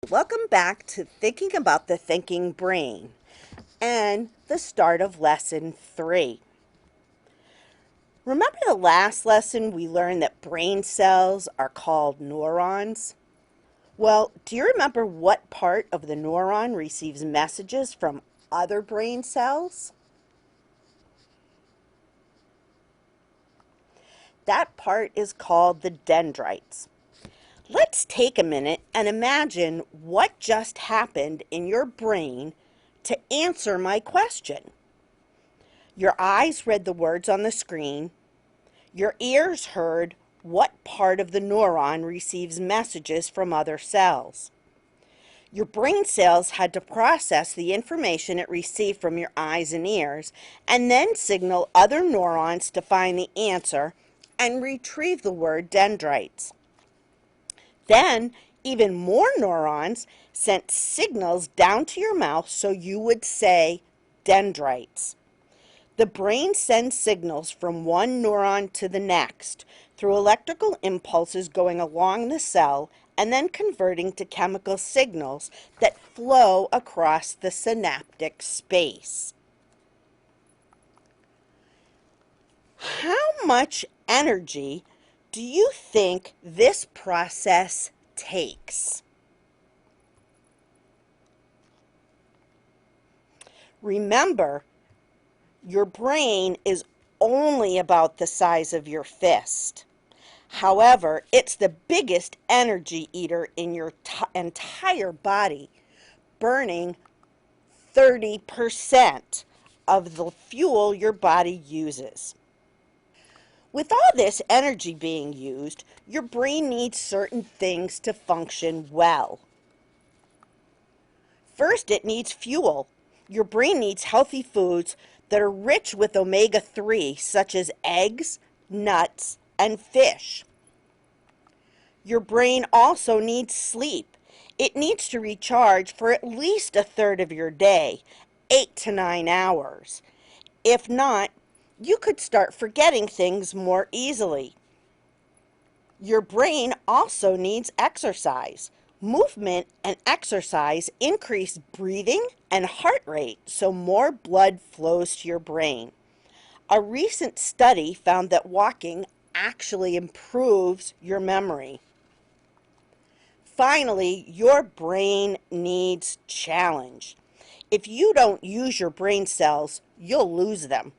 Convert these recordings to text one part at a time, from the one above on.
Welcome back to Thinking About the Thinking Brain and the start of Lesson 3. Remember the last lesson we learned that brain cells are called neurons? Well, do you remember what part of the neuron receives messages from other brain cells? That part is called the dendrites. Let's take a minute and imagine what just happened in your brain to answer my question. Your eyes read the words on the screen. Your ears heard what part of the neuron receives messages from other cells. Your brain cells had to process the information it received from your eyes and ears and then signal other neurons to find the answer and retrieve the word dendrites. Then, even more neurons sent signals down to your mouth so you would say dendrites. The brain sends signals from one neuron to the next through electrical impulses going along the cell and then converting to chemical signals that flow across the synaptic space. How much energy do you think this process takes? Remember, your brain is only about the size of your fist. However, it's the biggest energy eater in your entire body, burning 30% of the fuel your body uses. With all this energy being used, your brain needs certain things to function well. First, it needs fuel. Your brain needs healthy foods that are rich with omega-3, such as eggs, nuts, and fish. Your brain also needs sleep. It needs to recharge for at least a third of your day, 8 to 9 hours. If not, you could start forgetting things more easily. Your brain also needs exercise. Movement and exercise increase breathing and heart rate, so more blood flows to your brain. A recent study found that walking actually improves your memory. Finally, your brain needs challenge. If you don't use your brain cells, you'll lose them.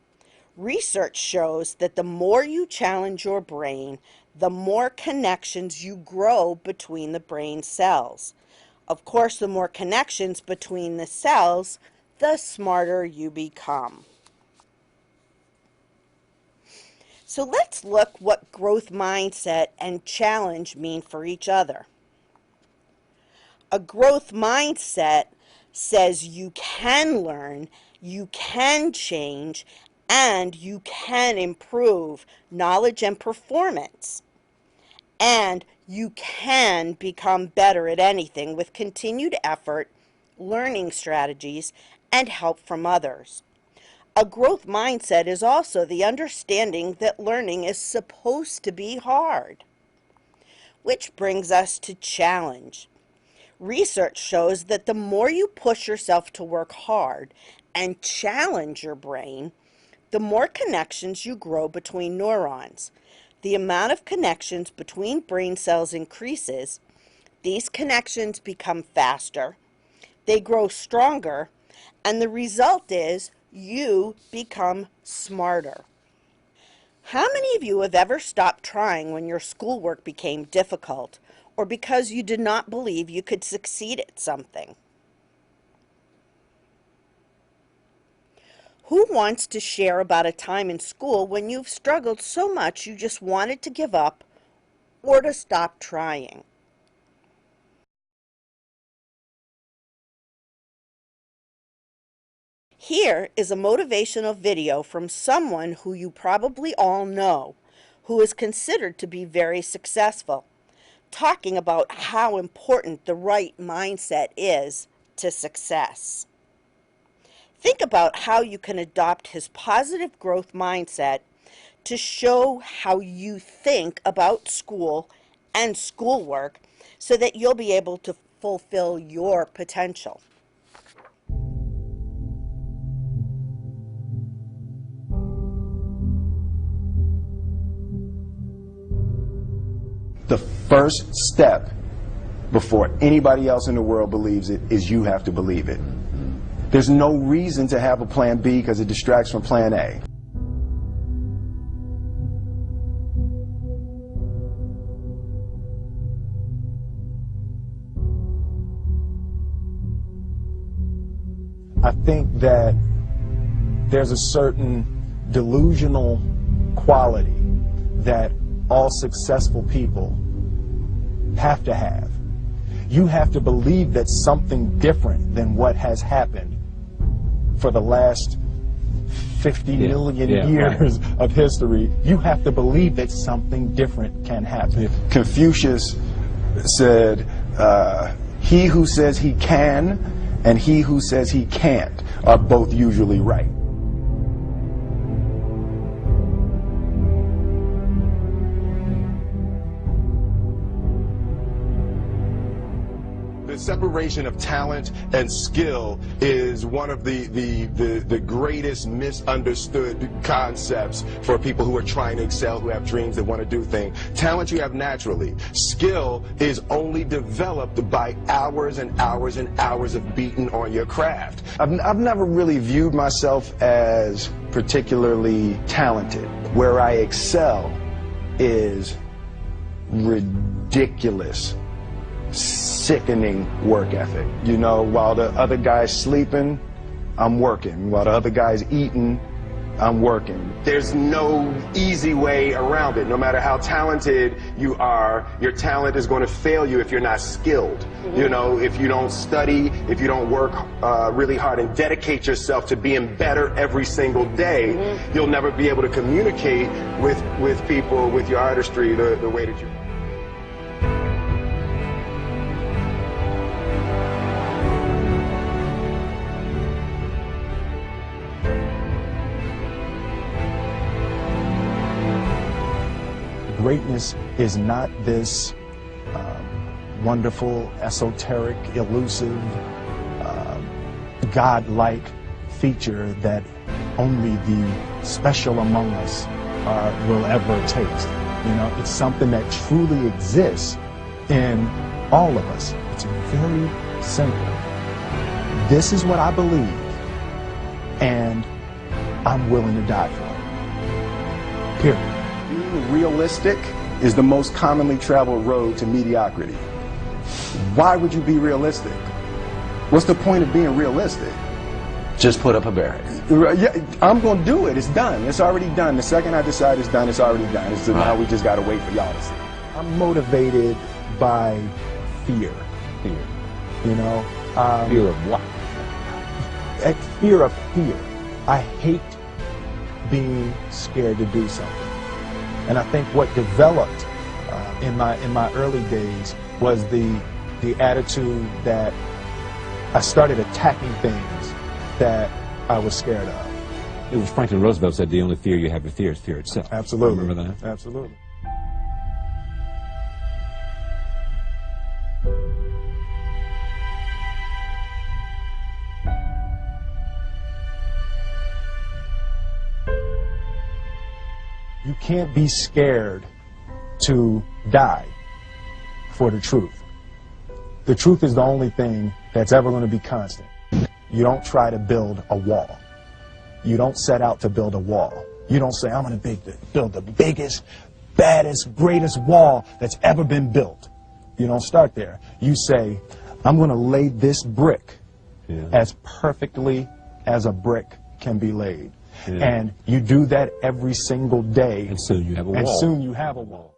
Research shows that the more you challenge your brain, the more connections you grow between the brain cells. Of course, the more connections between the cells, the smarter you become. So let's look what growth mindset and challenge mean for each other. A growth mindset says you can learn, you can change, and you can improve knowledge and performance. And you can become better at anything with continued effort, learning strategies, and help from others. A growth mindset is also the understanding that learning is supposed to be hard. Which brings us to challenge. Research shows that the more you push yourself to work hard and challenge your brain, the more connections you grow between neurons. The amount of connections between brain cells increases. These connections become faster, they grow stronger, and the result is you become smarter. How many of you have ever stopped trying when your schoolwork became difficult or because you did not believe you could succeed at something? Who wants to share about a time in school when you've struggled so much you just wanted to give up or to stop trying? Here is a motivational video from someone who you probably all know, who is considered to be very successful, talking about how important the right mindset is to success. Think about how you can adopt his positive growth mindset to show how you think about school and schoolwork so that you'll be able to fulfill your potential. The first step before anybody else in the world believes it is you have to believe it. There's no reason to have a plan B because it distracts from plan A. I think that there's a certain delusional quality that all successful people have to have. You have to believe that something different than what has happened for the last 50 million years of history. You have to believe that something different can happen. Confucius said, he who says he can and he who says he can't are both usually right. The separation of talent and skill is one of the greatest misunderstood concepts for people who are trying to excel, who have dreams, that want to do things. Talent you have naturally. Skill is only developed by hours and hours and hours of beating on your craft. I've never really viewed myself as particularly talented. Where I excel is ridiculous, sickening work ethic. You know, while the other guy's sleeping, I'm working. While the other guy's eating, I'm working. There's no easy way around it. No matter how talented you are, your talent is going to fail you if you're not skilled. You know, if you don't study, if you don't work really hard and dedicate yourself to being better every single day, you'll never be able to communicate with people, with your artistry, the way that you... Greatness is not this wonderful, esoteric, elusive, God-like feature that only the special among us will ever taste. You know, it's something that truly exists in all of us. It's very simple. This is what I believe, and I'm willing to die for it. Period. Being realistic is the most commonly traveled road to mediocrity. Why would you be realistic? What's the point of being realistic? Just put up a barrier. Yeah, I'm going to do it. It's done. It's already done. The second I decide it's done, it's already done. It's now we just got to wait for y'all to see. I'm motivated by fear. Fear. You know? Fear of what? Fear of fear. I hate being scared to do something. And I think what developed in my early days was the attitude that I started attacking things that I was scared of. It was Franklin Roosevelt said the only fear you have to fear is fear itself. Absolutely. Remember that? Absolutely. You can't be scared to die for the truth. The truth is the only thing that's ever going to be constant. You don't try to build a wall. You don't set out to build a wall. You don't say, I'm going to build the biggest, baddest, greatest wall that's ever been built. You don't start there. You say, I'm going to lay this brick as perfectly as a brick can be laid. And you do that every single day. And soon you have a wall. And soon you have a wall.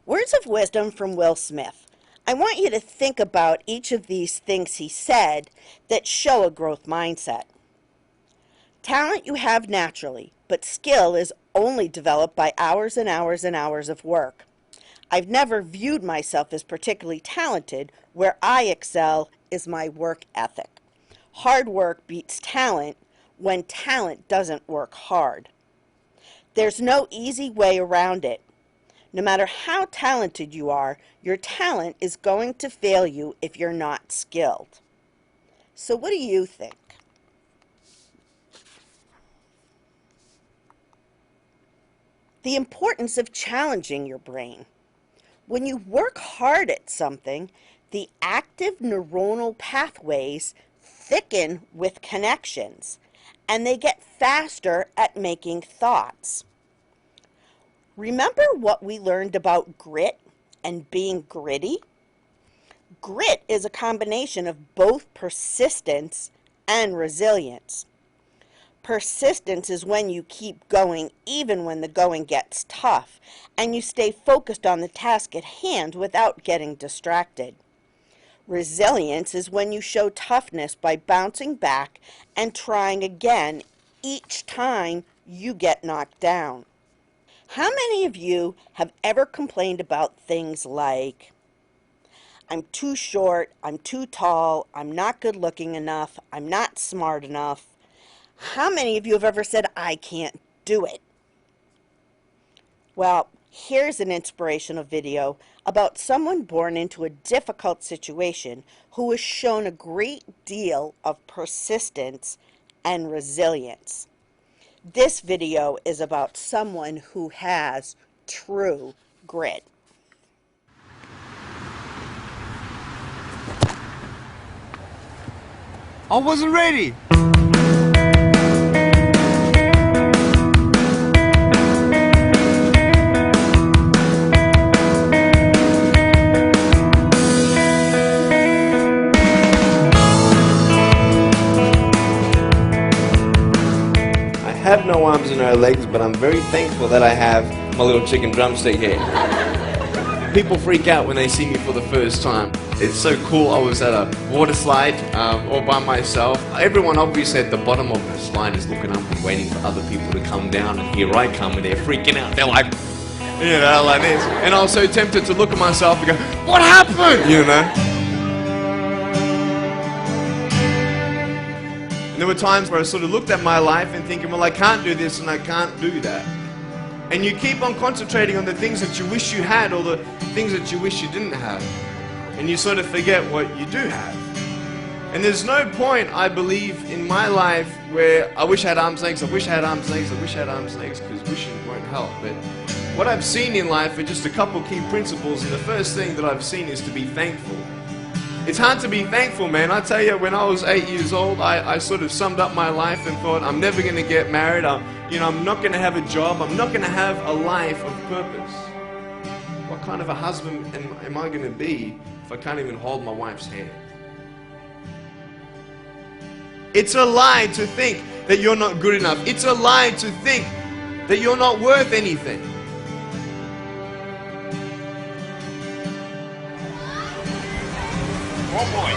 Words of wisdom from Will Smith. I want you to think about each of these things he said that show a growth mindset. Talent you have naturally, but skill is only developed by hours and hours and hours of work. I've never viewed myself as particularly talented. Where I excel is my work ethic. Hard work beats talent when talent doesn't work hard. There's no easy way around it. No matter how talented you are, your talent is going to fail you if you're not skilled. So what do you think? The importance of challenging your brain. When you work hard at something, the active neuronal pathways thicken with connections, and they get faster at making thoughts. Remember what we learned about grit and being gritty? Grit is a combination of both persistence and resilience. Persistence is when you keep going even when the going gets tough, and you stay focused on the task at hand without getting distracted. Resilience is when you show toughness by bouncing back and trying again each time you get knocked down. How many of you have ever complained about things like, I'm too short, I'm too tall, I'm not good looking enough, I'm not smart enough? How many of you have ever said, I can't do it? Well, here's an inspirational video about someone born into a difficult situation who has shown a great deal of persistence and resilience. This video is about someone who has true grit. I wasn't ready. I have no arms and no legs, but I'm very thankful that I have my little chicken drumstick here. People freak out when they see me for the first time. It's so cool. I was at a water slide all by myself. Everyone obviously at the bottom of the slide is looking up and waiting for other people to come down, and here I come and they're freaking out. They're like, you know, like this. And I was so tempted to look at myself and go, what happened? You know? And there were times where I sort of looked at my life and thinking, well, I can't do this and I can't do that. And you keep on concentrating on the things that you wish you had or the things that you wish you didn't have. And you sort of forget what you do have. And there's no point, I believe, in my life where I wish I had arms and legs, I wish I had arms and legs, I wish I had arms and legs, because wishing won't help. But what I've seen in life are just a couple key principles, and the first thing that I've seen is to be thankful. It's hard to be thankful, man. I tell you, when I was 8 years old, I sort of summed up my life and thought, I'm never going to get married. I'm not going to have a job. I'm not going to have a life of purpose. What kind of a husband am I going to be if I can't even hold my wife's hand? It's a lie to think that you're not good enough. It's a lie to think that you're not worth anything. Oh boy.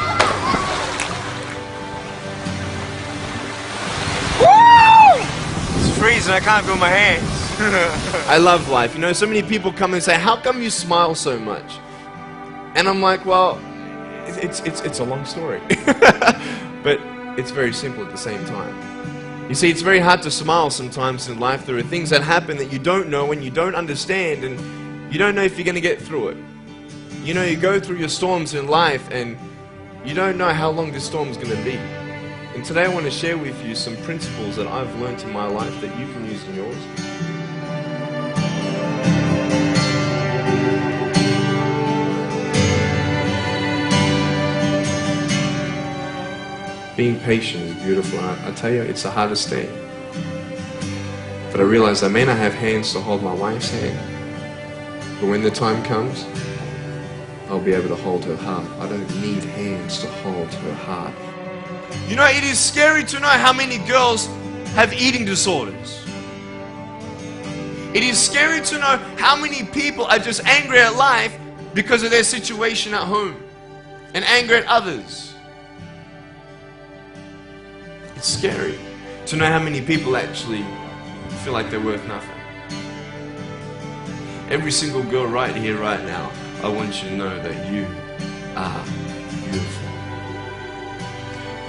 Woo! It's freezing, I can't feel my hands. I love life. You know, so many people come and say, how come you smile so much? And I'm like, well, it's a long story. But it's very simple at the same time. You see, it's very hard to smile sometimes in life. There are things that happen that you don't know and you don't understand, and you don't know if you're going to get through it. You know, you go through your storms in life and you don't know how long this storm is going to be. And today I want to share with you some principles that I've learned in my life that you can use in yours. Being patient is beautiful. I tell you, it's the hardest thing. But I realize I may not have hands to hold my wife's hand, but when the time comes, I'll be able to hold her heart. I don't need hands to hold her heart. You know, it is scary to know how many girls have eating disorders. It is scary to know how many people are just angry at life because of their situation at home and angry at others. It's scary to know how many people actually feel like they're worth nothing. Every single girl right here, right now, I want you to know that you are beautiful.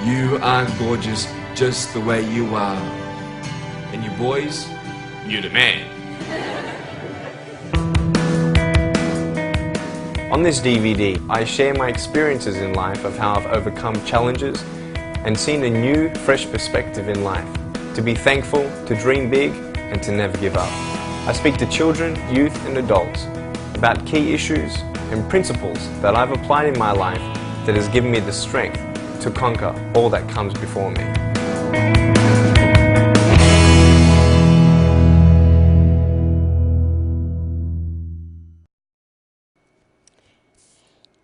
You are gorgeous just the way you are. And you boys, you're the man. On this DVD, I share my experiences in life of how I've overcome challenges and seen a new, fresh perspective in life. To be thankful, to dream big, and to never give up. I speak to children, youth, and adults about key issues and principles that I've applied in my life that has given me the strength to conquer all that comes before me.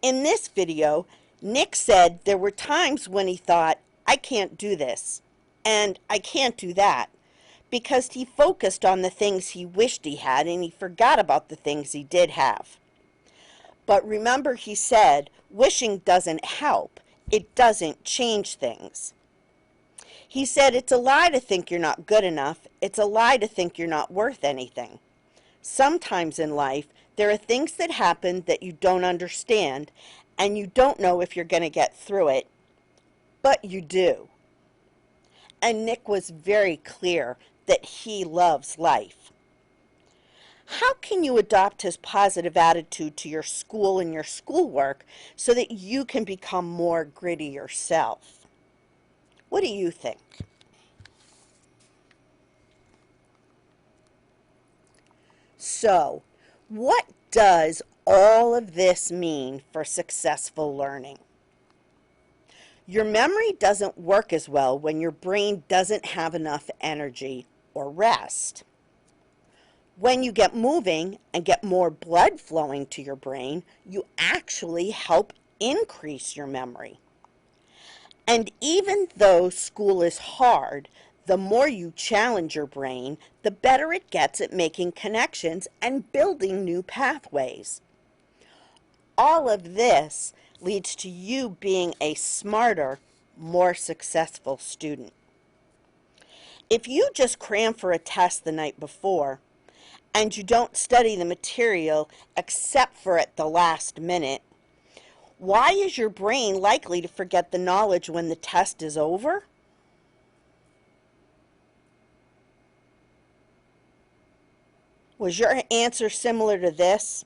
In this video, Nick said there were times when he thought, I can't do this, and I can't do that, because he focused on the things he wished he had and he forgot about the things he did have. But remember, he said, wishing doesn't help. It doesn't change things. He said it's a lie to think you're not good enough. It's a lie to think you're not worth anything. Sometimes in life, there are things that happen that you don't understand, and you don't know if you're going to get through it, but you do. And Nick was very clear that he loves life. How can you adopt his positive attitude to your school and your schoolwork so that you can become more gritty yourself? What do you think? So, what does all of this mean for successful learning? Your memory doesn't work as well when your brain doesn't have enough energy or rest. When you get moving and get more blood flowing to your brain, you actually help increase your memory. And even though school is hard, the more you challenge your brain, the better it gets at making connections and building new pathways. All of this leads to you being a smarter, more successful student. If you just cram for a test the night before, and you don't study the material except for at the last minute, why is your brain likely to forget the knowledge when the test is over? Was your answer similar to this?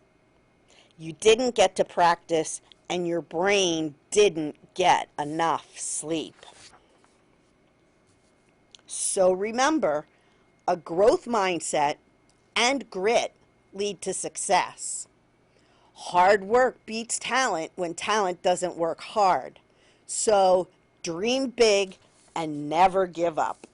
You didn't get to practice and your brain didn't get enough sleep. So remember, a growth mindset and grit lead to success. Hard work beats talent when talent doesn't work hard. So dream big and never give up.